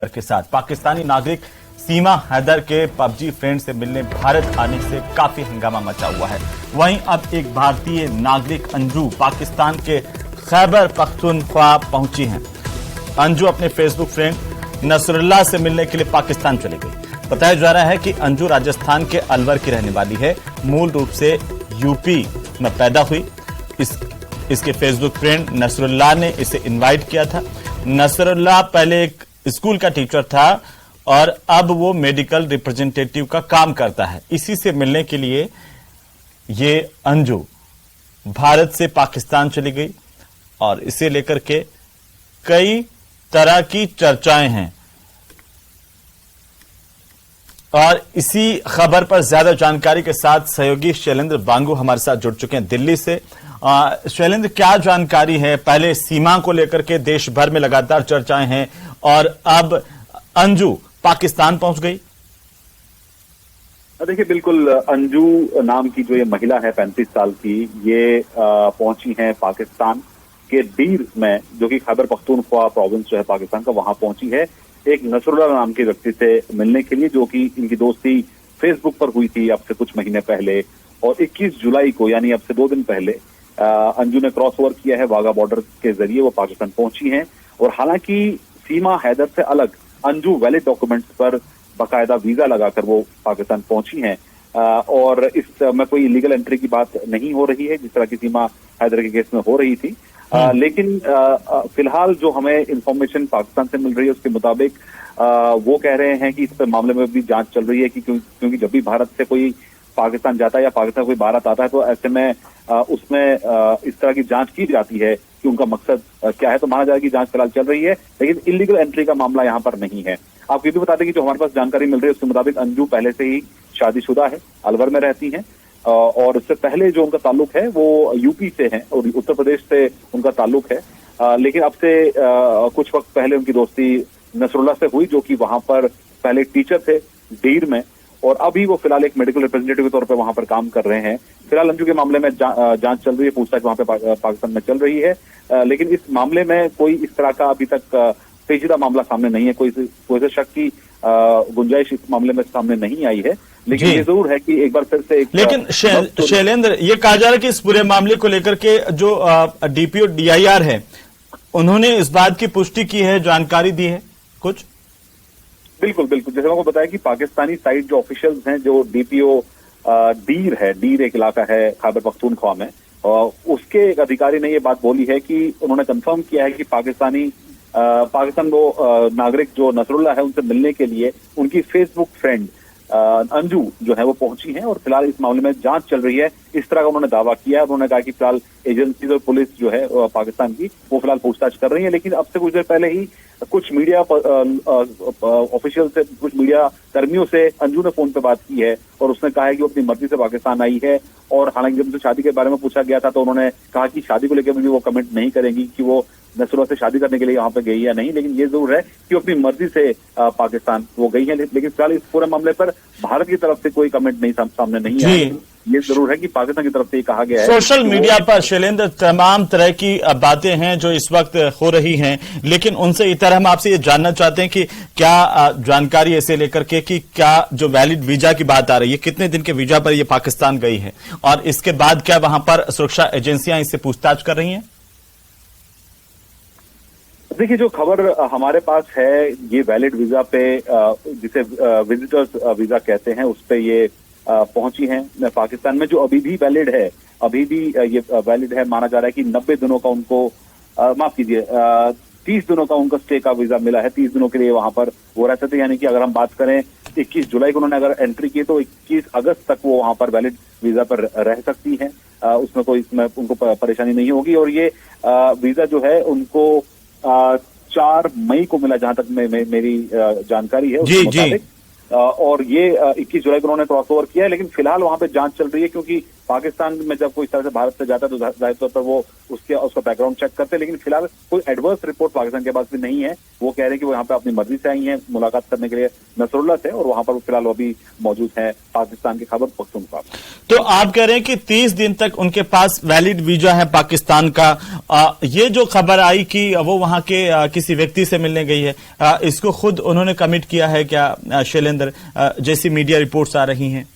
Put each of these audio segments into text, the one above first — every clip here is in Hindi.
के साथ पाकिस्तानी नागरिक सीमा हैदर के पबजी फ्रेंड से मिलने भारत आने से काफी हंगामा मचा हुआ है। वहीं अब एक भारतीय नागरिक अंजू पाकिस्तान के खैबर पख्तूनख्वा पहुंची हैं। अंजू अपने फेसबुक फ्रेंड नसरुल्लाह से मिलने के लिए पाकिस्तान चली गई। बताया जा रहा है कि अंजू राजस्थान के अलवर की रहने वाली है, मूल रूप से यूपी में पैदा हुई। इसके फेसबुक फ्रेंड नसरुल्लाह ने इसे इनवाइट किया था। नसरुल्लाह पहले एक स्कूल का टीचर था और अब वो मेडिकल रिप्रेजेंटेटिव का काम करता है। इसी से मिलने के लिए ये अंजू भारत से पाकिस्तान चली गई और इसे लेकर के कई तरह की चर्चाएं हैं। और इसी खबर पर ज्यादा जानकारी के साथ सहयोगी शैलेंद्र बांगू हमारे साथ जुड़ चुके हैं दिल्ली से। शैलेंद्र, क्या जानकारी है? पहले सीमा को लेकर के देश भर में लगातार चर्चाएं हैं और अब अंजू पाकिस्तान पहुंच गई। देखिए, बिल्कुल अंजू नाम की जो ये महिला है 35 साल की, ये पहुंची है पाकिस्तान के डीर में, जो कि खैबर पख्तूनख्वा प्रोविंस जो है पाकिस्तान का, वहां पहुंची है एक नसरुल्लाह नाम के व्यक्ति से मिलने के लिए, जो कि इनकी दोस्ती फेसबुक पर हुई थी अब से कुछ महीने पहले। और 21 जुलाई को, यानी अब से 2 दिन पहले, अंजू ने क्रॉस ओवर किया है वाघा बॉर्डर के जरिए, वो पाकिस्तान पहुंची हैं। और हालांकि सीमा हैदर से अलग अंजू वैलिड डॉक्यूमेंट्स पर बाकायदा वीजा लगाकर वो पाकिस्तान पहुंची हैं। और इसमें कोई इलीगल एंट्री की बात नहीं हो रही है, जिस तरह की सीमा हैदर के केस में हो रही थी। लेकिन फिलहाल जो हमें इंफॉर्मेशन पाकिस्तान से मिल रही है उसके मुताबिक वो कह रहे हैं कि इस पर मामले में भी जांच चल रही है कि क्योंकि जब भी भारत से कोई पाकिस्तान जाता है या पाकिस्तान कोई भारत आता है तो ऐसे में उसमें इस तरह की जांच की जाती है कि उनका मकसद क्या है। तो माना जाए कि जांच फिलहाल चल रही है, लेकिन इलीगल एंट्री का मामला यहाँ पर नहीं है। आपको ये भी बता दें कि जो हमारे पास जानकारी मिल रही है उसके मुताबिक अंजू पहले से ही शादीशुदा है, अलवर में रहती हैं। और उससे पहले जो उनका ताल्लुक है वो यूपी से है और उत्तर प्रदेश से उनका ताल्लुक है। लेकिन अब से कुछ वक्त पहले उनकी दोस्ती नसरुल्लाह से हुई, जो कि वहां पर पहले टीचर थे डीर में, और अभी वो फिलहाल एक मेडिकल रिप्रेजेंटेटिव के तौर पर वहां पर काम कर रहे हैं। फिलहाल अंजू के मामले में जांच चल रही है, पूछताछ वहां पे पाकिस्तान में चल रही है। लेकिन इस मामले में कोई इस तरह का अभी तक पेचीदा मामला सामने नहीं है, कोई से शक की गुंजाइश इस मामले में सामने नहीं आई है। लेकिन ये जरूर है कि एक बार फिर से लेकिन शैलेंद्र, ये कहा जा रहा है कि इस पूरे मामले को लेकर के जो डीपीओ DIR है, उन्होंने इस बात की पुष्टि की है, जानकारी दी है कुछ? बिल्कुल बिल्कुल, जैसे आपको बताया कि पाकिस्तानी साइड जो ऑफिशियल्स हैं, जो डीपीओ डीर है, डीर एक इलाका है खैबर पख्तूनख्वा में, उसके एक अधिकारी ने ये बात बोली है कि उन्होंने कंफर्म किया है कि पाकिस्तान वो नागरिक जो नसरुल्लाह है उनसे मिलने के लिए उनकी फेसबुक फ्रेंड अंजू जो है वो पहुंची हैं। और फिलहाल इस मामले में जांच चल रही है, इस तरह का उन्होंने दावा किया है। उन्होंने कहा कि फिलहाल एजेंसीज और पुलिस जो है पाकिस्तान की, वो फिलहाल पूछताछ कर रही है। लेकिन अब से कुछ देर पहले ही कुछ मीडिया ऑफिशियल से, कुछ मीडिया कर्मियों से अंजू ने फोन पे बात की है और उसने कहा है कि वो अपनी मर्जी से पाकिस्तान आई है। और हालांकि जब उनसे शादी के बारे में पूछा गया था तो उन्होंने कहा कि शादी को लेकर भी वो कमेंट नहीं करेंगी कि वो नसरुल्लाह से शादी करने के लिए यहाँ पे गई या नहीं। लेकिन ये जरूर है कि अपनी मर्जी से पाकिस्तान वो गई है। लेकिन फिलहाल इस पूरे मामले पर भारत की तरफ से कोई कमेंट नहीं सामने नहीं आया। ये जरूर है कि पाकिस्तान की तरफ से ये कहा गया है। सोशल मीडिया पर शैलेंद्र तमाम तरह की बातें हैं जो इस वक्त हो रही हैं, लेकिन उनसे इस तरह हम आपसे ये जानना चाहते हैं कि क्या जानकारी ऐसे लेकर के कि क्या जो वैलिड वीजा की बात आ रही है, कितने दिन के वीजा पर ये पाकिस्तान गई है और इसके बाद क्या वहां पर सुरक्षा एजेंसियां इससे पूछताछ कर रही हैं? देखिए, जो खबर हमारे पास है, ये वैलिड वीजा पे, जिसे विजिटर्स वीजा कहते हैं, उस पे ये पहुंची हैं पाकिस्तान में, जो अभी भी वैलिड है। अभी भी ये वैलिड है। माना जा रहा है कि 90 दिनों का उनको, माफ कीजिए, 30 दिनों का उनका स्टे का वीजा मिला है। 30 दिनों के लिए वहां पर वो रह सकते हैं। यानी कि अगर हम बात करें 21 जुलाई को उन्होंने अगर एंट्री की तो 21 अगस्त तक वो वहां पर वैलिड वीजा पर रह सकती हैं। उसमें कोई उनको परेशानी नहीं होगी। और ये वीजा जो है उनको 4 मई को मिला, जहां तक मेरी जानकारी है उसके मुताबिक। और ये 21 जुलाई को उन्होंने क्रॉस ओवर किया है। लेकिन फिलहाल वहां पे जांच चल रही है, क्योंकि पाकिस्तान में जब कोई इस तरह से भारत से जाता है तो जाहिर तौर पर वो उसका बैकग्राउंड चेक करते हैं, लेकिन फिलहाल कोई एडवर्स रिपोर्ट पाकिस्तान के पास भी नहीं है। वो कह रहे हैं कि वो यहाँ पे अपनी मर्जी से आई हैं मुलाकात करने के लिए नसरुल्लाह से, और वहां पर फिलहाल वो अभी मौजूद है पाकिस्तान के खैबर पख्तूनख्वा। तो आप कह रहे हैं कि 30 दिन तक उनके पास वैलिड वीजा है पाकिस्तान का। ये जो खबर आई कि वो वहां के किसी व्यक्ति से मिलने गई है, इसको खुद उन्होंने कमिट किया है क्या शैलेंद्र, जैसी मीडिया रिपोर्ट्स आ रही हैं?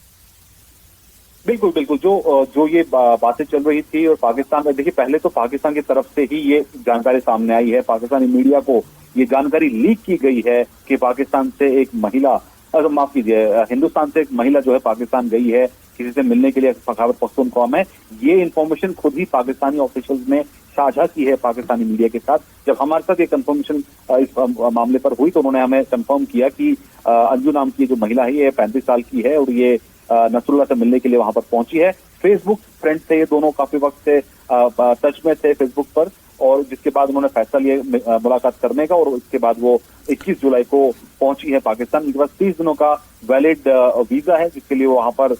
बिल्कुल बिल्कुल, जो ये बातें चल रही थी, और पाकिस्तान में देखिए पहले तो पाकिस्तान की तरफ से ही ये जानकारी सामने आई है, पाकिस्तानी मीडिया को ये जानकारी लीक की गई है कि पाकिस्तान से एक महिला, माफ कीजिए, हिंदुस्तान से एक महिला जो है पाकिस्तान गई है किसी से मिलने के लिए खैबर पख्तूनख्वा में। ये इन्फॉर्मेशन खुद ही पाकिस्तानी ऑफिशियल्स ने साझा की है पाकिस्तानी मीडिया के साथ। जब हमारे साथ ये कंफर्मेशन इस मामले पर हुई तो उन्होंने हमें कंफर्म किया कि अंजू नाम की जो महिला है ये 35 साल की है और ये नसरुल्लाह से मिलने के लिए वहां पर पहुंची है। फेसबुक फ्रेंड थे ये दोनों, काफी वक्त से टच में थे फेसबुक पर, और जिसके बाद उन्होंने फैसला लिया मुलाकात करने का, और उसके बाद वो 21 जुलाई को पहुंची है पाकिस्तान। उनके पास 30 दिनों का वैलिड वीजा है जिसके लिए वो वहां पर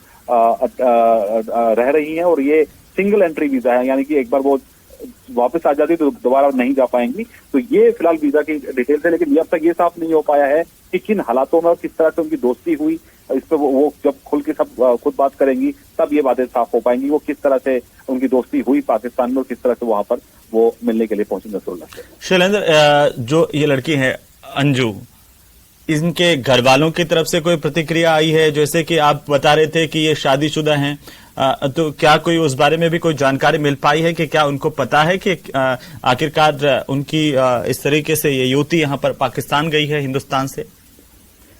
रह रही हैं, और ये सिंगल एंट्री वीजा है, यानी कि एक बार वो वापस आ जाती तो दोबारा नहीं जा पाएंगी। तो ये फिलहाल वीजा की डिटेल्स है, लेकिन ये अब तक ये साफ नहीं हो पाया है कि किन हालातों में और किस तरह से उनकी दोस्ती हुई। इस पर वो जब खुल के सब खुद बात करेंगी तब ये बातें साफ हो पाएंगी, वो किस तरह से उनकी दोस्ती हुई पाकिस्तान में और किस तरह से वहां पर वो मिलने के लिए पहुंची नसरुल्लाह से। शैलेंद्र, जो ये लड़की है अंजू, इनके घर वालों की तरफ से कोई प्रतिक्रिया आई है? जैसे कि आप बता रहे थे कि ये शादीशुदा हैं, तो क्या कोई उस बारे में भी कोई जानकारी मिल पाई है कि क्या उनको पता है कि आखिरकार उनकी इस तरीके से ये युवती यहाँ पर पाकिस्तान गई है हिंदुस्तान से?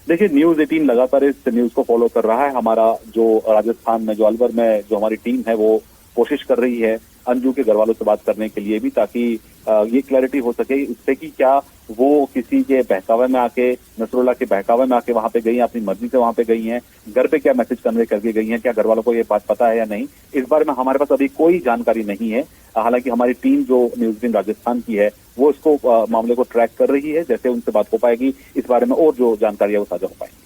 देखिए, न्यूज 18 लगातार इस न्यूज को फॉलो कर रहा है। हमारा जो राजस्थान में, जो अलवर में जो हमारी टीम है, वो कोशिश कर रही है अंजू के घर वालों से बात करने के लिए भी, ताकि ये क्लैरिटी हो सके उससे कि क्या वो किसी के बहकावे में आके, नसरुल्लाह के बहकावे में आके वहां पे गई हैं, अपनी मर्जी से वहां पे गई हैं, घर पे क्या मैसेज कन्वे करके गई हैं, क्या घर वालों को ये बात पता है या नहीं, इस बारे में हमारे पास अभी कोई जानकारी नहीं है। हालांकि हमारी टीम जो न्यूज 18 राजस्थान की है वो इसको मामले को ट्रैक कर रही है। जैसे उनसे बात हो पाएगी इस बारे में और जो जानकारी है वो साझा हो पाएगी।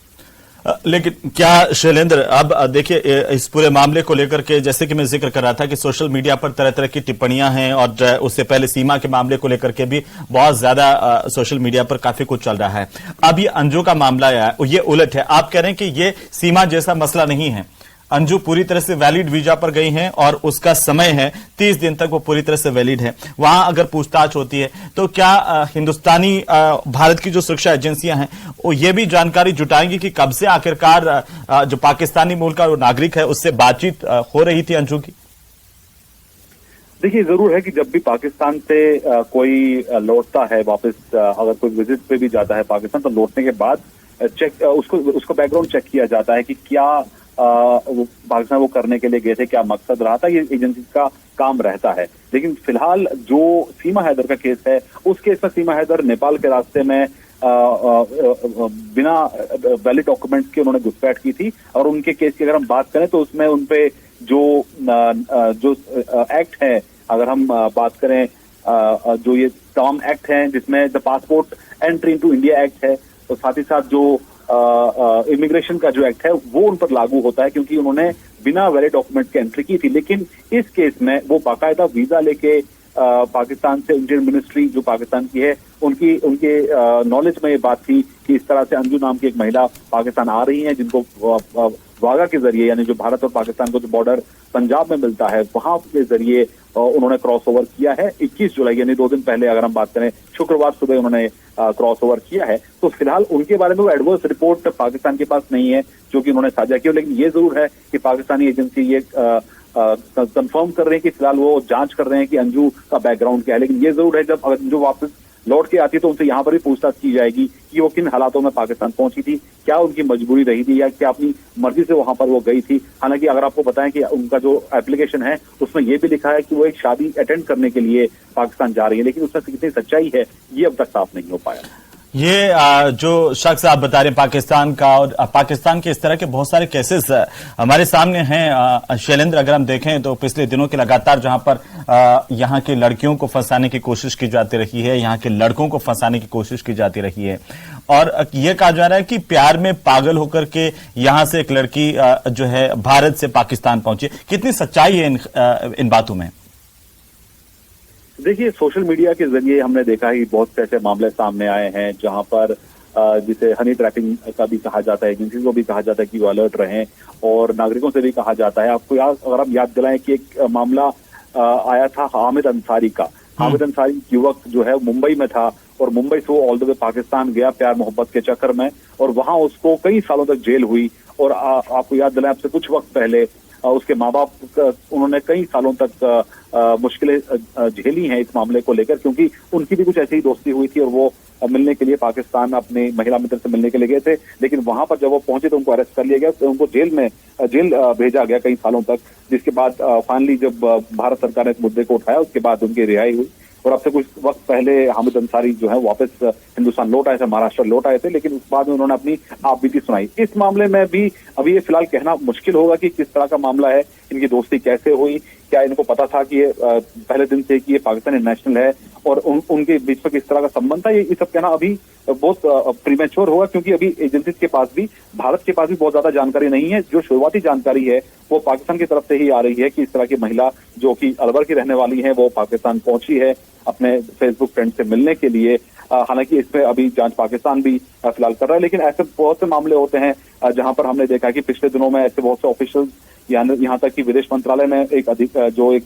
लेकिन क्या शैलेंद्र, अब देखिए इस पूरे मामले को लेकर के, जैसे कि मैं जिक्र कर रहा था कि सोशल मीडिया पर तरह तरह की टिप्पणियां हैं, और उससे पहले सीमा के मामले को लेकर के भी बहुत ज्यादा सोशल मीडिया पर काफी कुछ चल रहा है। अब ये अंजू का मामला है, ये उलट है। आप कह रहे हैं कि ये सीमा जैसा मसला नहीं है, अंजू पूरी तरह से वैलिड वीजा पर गई हैं और उसका समय है 30 दिन तक वो पूरी तरह से वैलिड है। वहां अगर पूछताछ होती है तो क्या हिंदुस्तानी भारत की जो सुरक्षा एजेंसियां हैं वो ये भी जानकारी जुटाएंगी कि कब से आखिरकार जो पाकिस्तानी मूल का नागरिक है उससे बातचीत हो रही थी अंजू की? देखिए, जरूर है कि जब भी पाकिस्तान से कोई लौटता है वापस, अगर कोई विजिट पे भी जाता है पाकिस्तान, तो लौटने के बाद उसको बैकग्राउंड चेक किया जाता है कि क्या पाकिस्तान वो करने के लिए गए थे, क्या मकसद रहा था। ये एजेंसी का काम रहता है। लेकिन फिलहाल जो सीमा हैदर का केस है, उस केस में सीमा हैदर नेपाल के रास्ते में बिना वैलिड डॉक्यूमेंट्स के उन्होंने घुसपैठ की थी, और उनके केस की अगर हम बात करें तो उसमें उनपे जो एक्ट है, अगर हम बात करें जो ये तमाम एक्ट हैं जिसमें the passport entry into India act है, तो साथ ही साथ जो इमिग्रेशन का जो एक्ट है वो उन पर लागू होता है, क्योंकि उन्होंने बिना वैलिड डॉक्यूमेंट की एंट्री की थी। लेकिन इस केस में वो बाकायदा वीजा लेके पाकिस्तान से, इंडियन मिनिस्ट्री जो पाकिस्तान की है उनके नॉलेज में ये बात थी कि इस तरह से अंजू नाम की एक महिला पाकिस्तान आ रही है, जिनको वाघा के जरिए, यानी जो भारत और पाकिस्तान को जो बॉर्डर पंजाब में मिलता है वहां के जरिए उन्होंने क्रॉस ओवर किया है। 21 जुलाई यानी 2 दिन पहले, अगर हम बात करें, शुक्रवार सुबह उन्होंने क्रॉस ओवर किया है। तो फिलहाल उनके बारे में वो एडवर्स रिपोर्ट पाकिस्तान के पास नहीं है जो कि उन्होंने साझा की, लेकिन ये जरूर है कि पाकिस्तानी एजेंसी ये कंफर्म कर रहे हैं कि फिलहाल वो जांच कर रहे हैं कि अंजू का बैकग्राउंड क्या है। लेकिन ये जरूर है जब अंजू वापस लौट के आती है तो उनसे यहाँ पर भी पूछताछ की जाएगी कि वो किन हालातों में पाकिस्तान पहुंची थी, क्या उनकी मजबूरी रही थी या क्या अपनी मर्जी से वहां पर वो गई थी। हालांकि अगर आपको बताएं कि उनका जो एप्लीकेशन है उसमें ये भी लिखा है कि वो एक शादी अटेंड करने के लिए पाकिस्तान जा रही है, लेकिन उसमें कितनी सच्चाई है ये अब तक साफ नहीं हो पाया। ये जो शख्स आप बता रहे हैं पाकिस्तान का, और पाकिस्तान के इस तरह के बहुत सारे केसेस हमारे सामने हैं। शैलेंद्र, अगर हम देखें तो पिछले दिनों के लगातार जहां पर यहां की लड़कियों को फंसाने की कोशिश की जाती रही है, यहां के लड़कों को फंसाने की कोशिश की जाती रही है, और यह कहा जा रहा है कि प्यार में पागल होकर के यहां से एक लड़की जो है भारत से पाकिस्तान पहुंची। कितनी सच्चाई है इन बातों में? देखिए, सोशल मीडिया के जरिए हमने देखा है कि बहुत से ऐसे मामले सामने आए हैं जहां पर जिसे हनी ट्रैपिंग का भी कहा जाता है, एजेंसी को भी कहा जाता है कि वो अलर्ट रहें, और नागरिकों से भी कहा जाता है। आपको अगर आप याद दिलाएं कि एक मामला आया था हामिद अंसारी का। हामिद अंसारी युवक जो है मुंबई में था, और मुंबई से वो ऑल द वे पाकिस्तान गया प्यार मोहब्बत के चक्कर में, और वहां उसको कई सालों तक जेल हुई। और आपको याद दिलाएं, आपसे कुछ वक्त पहले उसके माँ बाप उन्होंने कई सालों तक मुश्किलें झेली हैं इस मामले को लेकर, क्योंकि उनकी भी कुछ ऐसी ही दोस्ती हुई थी और वो मिलने के लिए पाकिस्तान अपने महिला मित्र से मिलने के लिए गए थे। लेकिन वहां पर जब वो पहुंचे तो उनको अरेस्ट कर लिया गया, तो उनको जेल भेजा गया कई सालों तक। जिसके बाद फाइनली जब भारत सरकार ने इस मुद्दे को उठाया, उसके बाद उनकी रिहाई हुई। और अब से कुछ वक्त पहले हामिद अंसारी जो है वापस हिंदुस्तान लौट आए थे, महाराष्ट्र लौट आए थे, लेकिन उस बाद में उन्होंने अपनी आपबीती सुनाई। इस मामले में भी अभी ये फिलहाल कहना मुश्किल होगा कि किस तरह का मामला है, इनकी दोस्ती कैसे हुई, क्या इनको पता था कि ये पहले दिन से कि ये पाकिस्तानी नेशनल है, और उनके बीच में किस तरह का संबंध था। ये सब कहना अभी बहुत प्रीमेच्योर होगा, क्योंकि अभी एजेंसीज के पास भी, भारत के पास भी बहुत ज्यादा जानकारी नहीं है। जो शुरुआती जानकारी है वो पाकिस्तान की तरफ से ही आ रही है कि इस तरह की महिला जो कि अलवर की रहने वाली है, वो पाकिस्तान पहुंची है अपने फेसबुक फ्रेंड से मिलने के लिए। हालांकि इसमें अभी जांच पाकिस्तान भी फिलहाल कर रहा है, लेकिन ऐसे बहुत से मामले होते हैं जहां पर हमने देखा कि पिछले दिनों में ऐसे बहुत से ऑफिशियल्स, यहाँ तक कि विदेश मंत्रालय में एक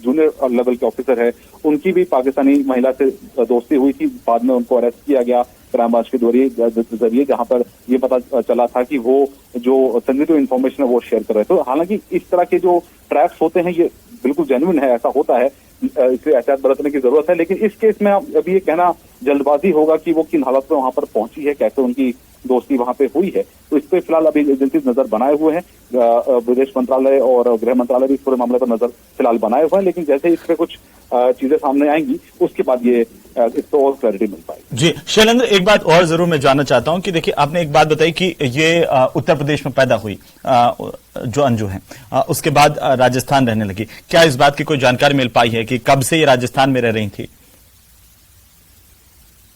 जूनियर लेवल के ऑफिसर है, उनकी भी पाकिस्तानी महिला से दोस्ती हुई थी। बाद में उनको अरेस्ट किया गया क्राइम ब्रांच के जरिए, जहां पर ये पता चला था कि वो जो सेंसिटिव इन्फॉर्मेशन है वो शेयर कर रहे थे। तो हालांकि इस तरह के जो ट्रैप्स होते हैं ये बिल्कुल जेन्युइन है, ऐसा होता है, इसलिए एहतियात बरतने की जरूरत है। लेकिन इस केस में अभी ये कहना जल्दबाजी होगा कि वो किन हालत में वहां पर पहुंची है, कैसे उनकी दोस्ती वहां पे हुई है। तो इस पे फिलहाल अभी एजेंसी नजर बनाए हुए हैं, विदेश मंत्रालय और गृह मंत्रालय भी इस पूरे मामले पर नजर फिलहाल बनाए हुए हैं। लेकिन जैसे इस पे कुछ चीजें सामने आएंगी उसके बाद ये इस पर और क्लैरिटी मिल पाएगी। जी शैलेंद्र, एक बात और जरूर मैं जानना चाहता हूं कि देखिए, आपने एक बात बताई कि ये उत्तर प्रदेश में पैदा हुई जो अंजू है, उसके बाद राजस्थान रहने लगी। क्या इस बात की कोई जानकारी मिल पाई है कि कब से ये राजस्थान में रह रही थी?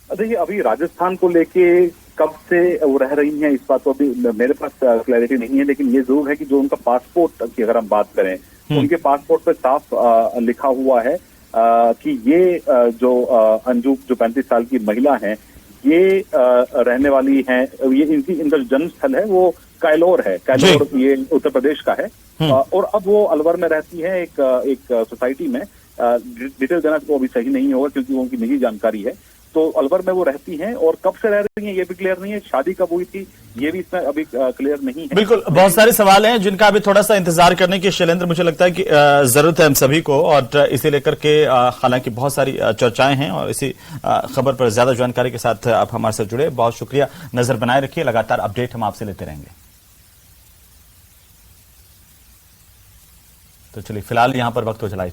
देखिए, अभी राजस्थान को लेके कब से वो रह रही हैं इस बात को अभी मेरे पास क्लैरिटी नहीं है, लेकिन ये जरूर है कि जो उनका पासपोर्ट की अगर हम बात करें, उनके पासपोर्ट पर साफ लिखा हुआ है कि ये जो अंजू जो 35 साल की महिला हैं, ये रहने वाली हैं, ये इनका जन्म स्थल है वो कैलोर है। कैलोर ये उत्तर प्रदेश का है, और अब वो अलवर में रहती है एक सोसाइटी में। डिटेल देना तो अभी सही नहीं होगा क्योंकि वो उनकी निजी जानकारी है। तो अलवर में वो रहती हैं, और कब से रह रही हैं ये भी क्लियर नहीं है। शादी कब हुई थी ये भी इसमें अभी क्लियर नहीं है। बिल्कुल, बहुत सारे सवाल हैं जिनका अभी थोड़ा सा इंतजार करने की शैलेंद्र मुझे लगता है कि जरूरत है हम सभी को, और इसे लेकर के हालांकि बहुत सारी चर्चाएं हैं, और इसी खबर पर ज्यादा जानकारी के साथ आप हमारे साथ जुड़े, बहुत शुक्रिया। नजर बनाए रखिए, लगातार अपडेट हम आपसे लेते रहेंगे। तो चलिए, फिलहाल यहां पर वक्त हो चला